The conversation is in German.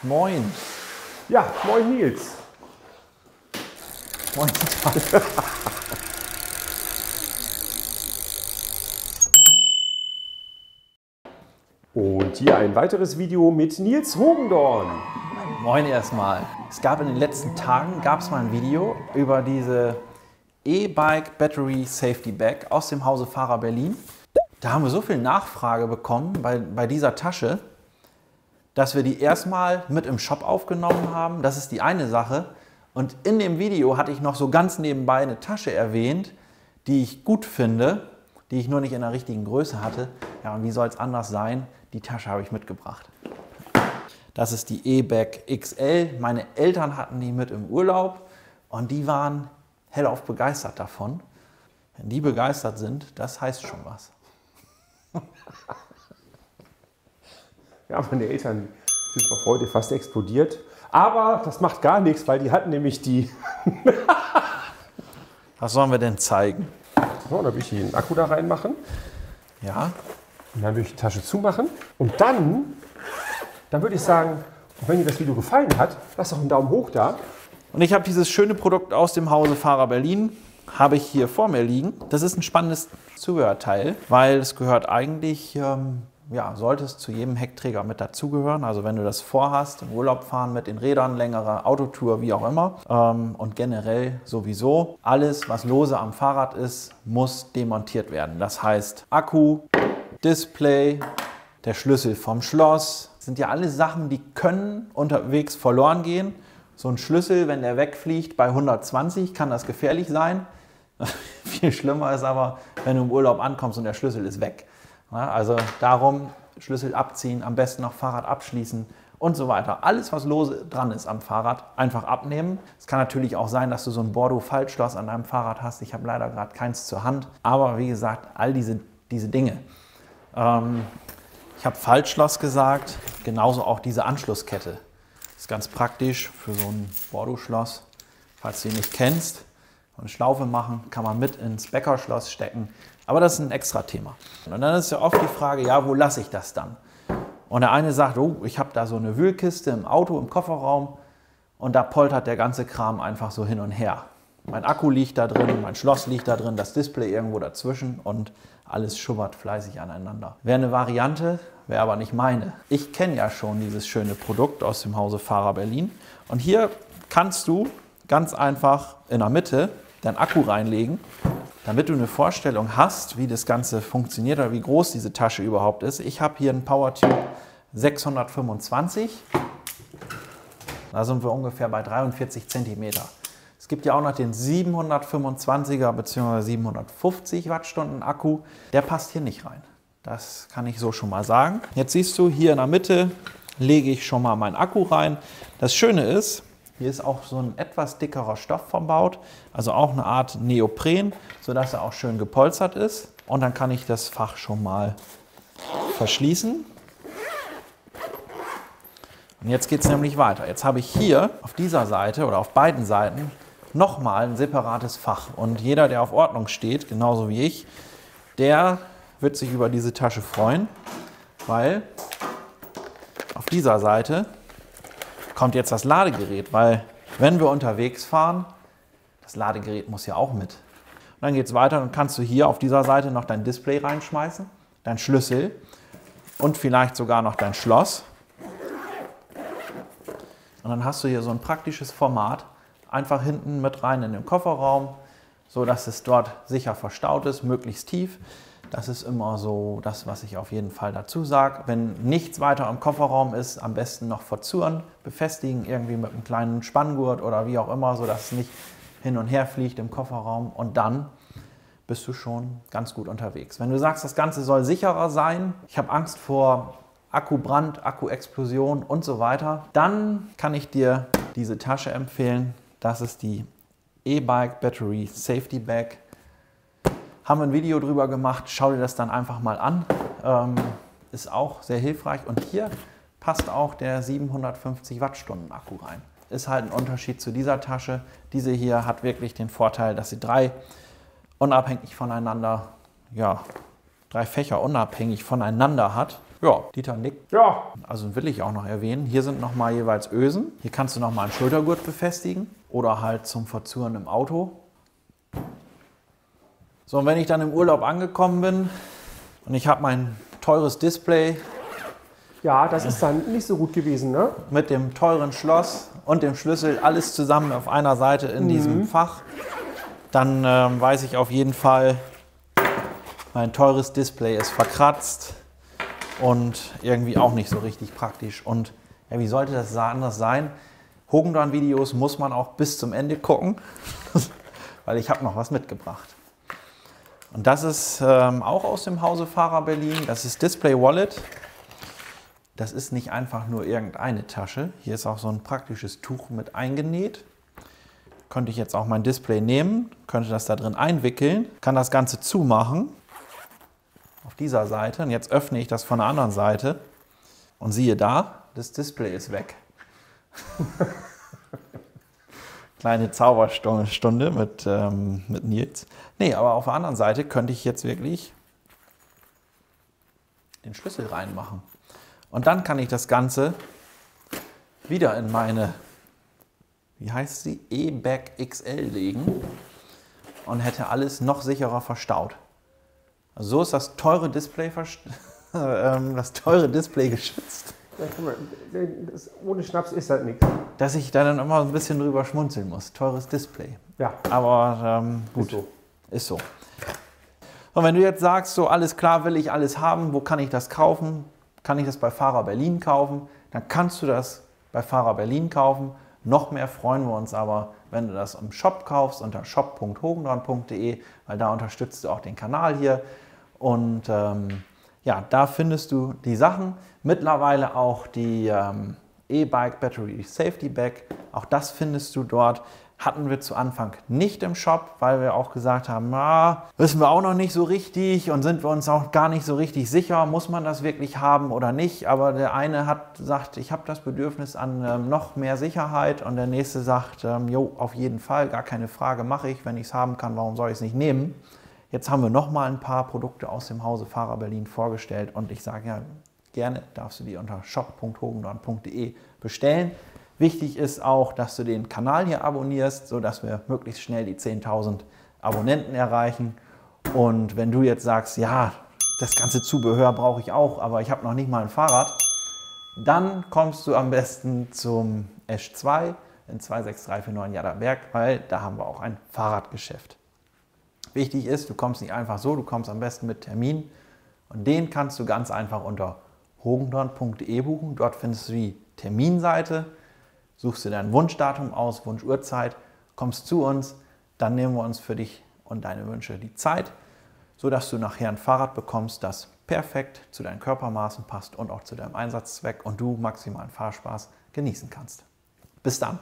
Moin. Ja, moin Nils. Moin. Und hier ein weiteres Video mit Nils Hogendorn. Moin erstmal. Es gab in den letzten Tagen mal ein Video über diese E-Bike Battery Safety Bag aus dem Hause Fahrer Berlin. Da haben wir so viel Nachfrage bekommen bei dieser Tasche, dass wir die erstmal mit im Shop aufgenommen haben. Das ist die eine Sache. Und in dem Video hatte ich noch so ganz nebenbei eine Tasche erwähnt, die ich gut finde, die ich nur nicht in der richtigen Größe hatte. Ja, und wie soll es anders sein? Die Tasche habe ich mitgebracht. Das ist die E-Bag XL. Meine Eltern hatten die mit im Urlaub und die waren hellauf begeistert davon. Wenn die begeistert sind, das heißt schon was. Ja, meine Eltern sind vor Freude fast explodiert. Aber das macht gar nichts, weil die hatten nämlich die... Was sollen wir denn zeigen? So, dann will ich hier den Akku da reinmachen. Ja. Und dann will ich die Tasche zumachen. Und dann würde ich sagen, wenn dir das Video gefallen hat, lass doch einen Daumen hoch da. Und ich habe dieses schöne Produkt aus dem Hause Fahrer Berlin, habe ich hier vor mir liegen. Das ist ein spannendes Zubehörteil, weil es gehört eigentlich, ja, sollte es zu jedem Heckträger mit dazugehören. Also wenn du das vorhast, im Urlaub fahren mit den Rädern, längere Autotour, wie auch immer. Und generell sowieso, alles, was lose am Fahrrad ist, muss demontiert werden. Das heißt Akku, Display, der Schlüssel vom Schloss. Das sind ja alles Sachen, die können unterwegs verloren gehen. So ein Schlüssel, wenn der wegfliegt bei 120, kann das gefährlich sein. Viel schlimmer ist aber, wenn du im Urlaub ankommst und der Schlüssel ist weg. Ja, also darum Schlüssel abziehen, am besten noch Fahrrad abschließen und so weiter. Alles, was lose dran ist am Fahrrad, einfach abnehmen. Es kann natürlich auch sein, dass du so ein Bordeaux-Faltschloss an deinem Fahrrad hast. Ich habe leider gerade keins zur Hand. Aber wie gesagt, all diese Dinge. Ich habe Faltschloss gesagt, genauso auch diese Anschlusskette. Das ist ganz praktisch für so ein Bordeaux-Schloss. Falls du ihn nicht kennst, eine Schlaufe machen, kann man mit ins Bäckerschloss stecken. Aber das ist ein extra Thema. Und dann ist ja oft die Frage, ja, wo lasse ich das dann? Und der eine sagt, oh, ich habe da so eine Wühlkiste im Auto, im Kofferraum und da poltert der ganze Kram einfach so hin und her. Mein Akku liegt da drin, mein Schloss liegt da drin, das Display irgendwo dazwischen und alles schubbert fleißig aneinander. Wäre eine Variante, wäre aber nicht meine. Ich kenne ja schon dieses schöne Produkt aus dem Hause Fahrer Berlin. Und hier kannst du ganz einfach in der Mitte deinen Akku reinlegen, damit du eine Vorstellung hast, wie das Ganze funktioniert oder wie groß diese Tasche überhaupt ist. Ich habe hier einen PowerTube 625. Da sind wir ungefähr bei 43 cm. Es gibt ja auch noch den 725er bzw. 750 Wattstunden Akku. Der passt hier nicht rein. Das kann ich so schon mal sagen. Jetzt siehst du, hier in der Mitte lege ich schon mal meinen Akku rein. Das Schöne ist, hier ist auch so ein etwas dickerer Stoff verbaut, also auch eine Art Neopren, sodass er auch schön gepolstert ist. Und dann kann ich das Fach schon mal verschließen. Und jetzt geht es nämlich weiter. Jetzt habe ich hier auf dieser Seite oder auf beiden Seiten nochmal ein separates Fach. Und jeder, der auf Ordnung steht, genauso wie ich, der wird sich über diese Tasche freuen, weil auf dieser Seite kommt jetzt das Ladegerät, weil wenn wir unterwegs fahren, das Ladegerät muss ja auch mit. Und dann geht es weiter und kannst du hier auf dieser Seite noch dein Display reinschmeißen, dein Schlüssel und vielleicht sogar noch dein Schloss. Und dann hast du hier so ein praktisches Format, einfach hinten mit rein in den Kofferraum, so dass es dort sicher verstaut ist, möglichst tief. Das ist immer so das, was ich auf jeden Fall dazu sage. Wenn nichts weiter im Kofferraum ist, am besten noch verzurren, befestigen, irgendwie mit einem kleinen Spanngurt oder wie auch immer, sodass es nicht hin und her fliegt im Kofferraum. Und dann bist du schon ganz gut unterwegs. Wenn du sagst, das Ganze soll sicherer sein, ich habe Angst vor Akkubrand, Akkuexplosion und so weiter, dann kann ich dir diese Tasche empfehlen. Das ist die E-Bike Battery Safety Bag. Haben wir ein Video drüber gemacht, schau dir das dann einfach mal an. Ist auch sehr hilfreich. Und hier passt auch der 750 Wattstunden Akku rein. Ist halt ein Unterschied zu dieser Tasche. Diese hier hat wirklich den Vorteil, dass sie 3 unabhängig voneinander, ja, 3 Fächer unabhängig voneinander hat. Ja, Dieter nickt. Ja. Also will ich auch noch erwähnen, hier sind nochmal jeweils Ösen. Hier kannst du nochmal einen Schultergurt befestigen oder halt zum Verzurren im Auto. So, und wenn ich dann im Urlaub angekommen bin und ich habe mein teures Display Ja, das ist dann nicht so gut gewesen, ne? mit dem teuren Schloss und dem Schlüssel, alles zusammen auf einer Seite in diesem Fach, dann weiß ich auf jeden Fall, mein teures Display ist verkratzt und irgendwie auch nicht so richtig praktisch. Und ja, wie sollte das anders sein? Hogendown-Videos muss man auch bis zum Ende gucken, weil ich habe noch was mitgebracht. Und das ist auch aus dem Hause Fahrer Berlin. Das ist Display Wallet. Das ist nicht einfach nur irgendeine Tasche. Hier ist auch so ein praktisches Tuch mit eingenäht. Könnte ich jetzt auch mein Display nehmen, könnte das da drin einwickeln, kann das Ganze zumachen. Auf dieser Seite. Und jetzt öffne ich das von der anderen Seite. Und siehe da, das Display ist weg. Kleine Zauberstunde mit Nils. Nee, aber auf der anderen Seite könnte ich jetzt wirklich den Schlüssel reinmachen. Und dann kann ich das Ganze wieder in meine, wie heißt sie, E-Bag XL legen und hätte alles noch sicherer verstaut. Also so ist das teure Display, geschützt. Ja, guck mal, ohne Schnaps ist das nichts. Dass ich da dann immer ein bisschen drüber schmunzeln muss. Teures Display. Ja. Aber gut, ist so. Und wenn du jetzt sagst, so alles klar, will ich alles haben, wo kann ich das kaufen? Kann ich das bei Fahrer Berlin kaufen? Dann kannst du das bei Fahrer Berlin kaufen. Noch mehr freuen wir uns aber, wenn du das im Shop kaufst, unter shop.hogendown.de, weil da unterstützt du auch den Kanal hier. Und ja, da findest du die Sachen. Mittlerweile auch die E-Bike Battery Safety Bag. Auch das findest du dort. Hatten wir zu Anfang nicht im Shop, weil wir auch gesagt haben, wissen wir auch noch nicht so richtig und sind wir uns auch gar nicht so richtig sicher, muss man das wirklich haben oder nicht. Aber der eine hat gesagt, ich habe das Bedürfnis an noch mehr Sicherheit und der nächste sagt, jo, auf jeden Fall, gar keine Frage, mache ich. Wenn ich es haben kann, warum soll ich es nicht nehmen? Jetzt haben wir noch mal ein paar Produkte aus dem Hause Fahrer Berlin vorgestellt und ich sage ja, gerne darfst du die unter shop.hogendown.de bestellen. Wichtig ist auch, dass du den Kanal hier abonnierst, sodass wir möglichst schnell die 10.000 Abonnenten erreichen. Und wenn du jetzt sagst, ja, das ganze Zubehör brauche ich auch, aber ich habe noch nicht mal ein Fahrrad, dann kommst du am besten zum Esch 2 in 26349 Jadderberg, weil da haben wir auch ein Fahrradgeschäft. Wichtig ist, du kommst nicht einfach so, du kommst am besten mit Termin und den kannst du ganz einfach unter hogendown.de buchen. Dort findest du die Terminseite. Suchst du dein Wunschdatum aus, Wunschuhrzeit, kommst zu uns, dann nehmen wir uns für dich und deine Wünsche die Zeit, sodass du nachher ein Fahrrad bekommst, das perfekt zu deinen Körpermaßen passt und auch zu deinem Einsatzzweck und du maximalen Fahrspaß genießen kannst. Bis dann!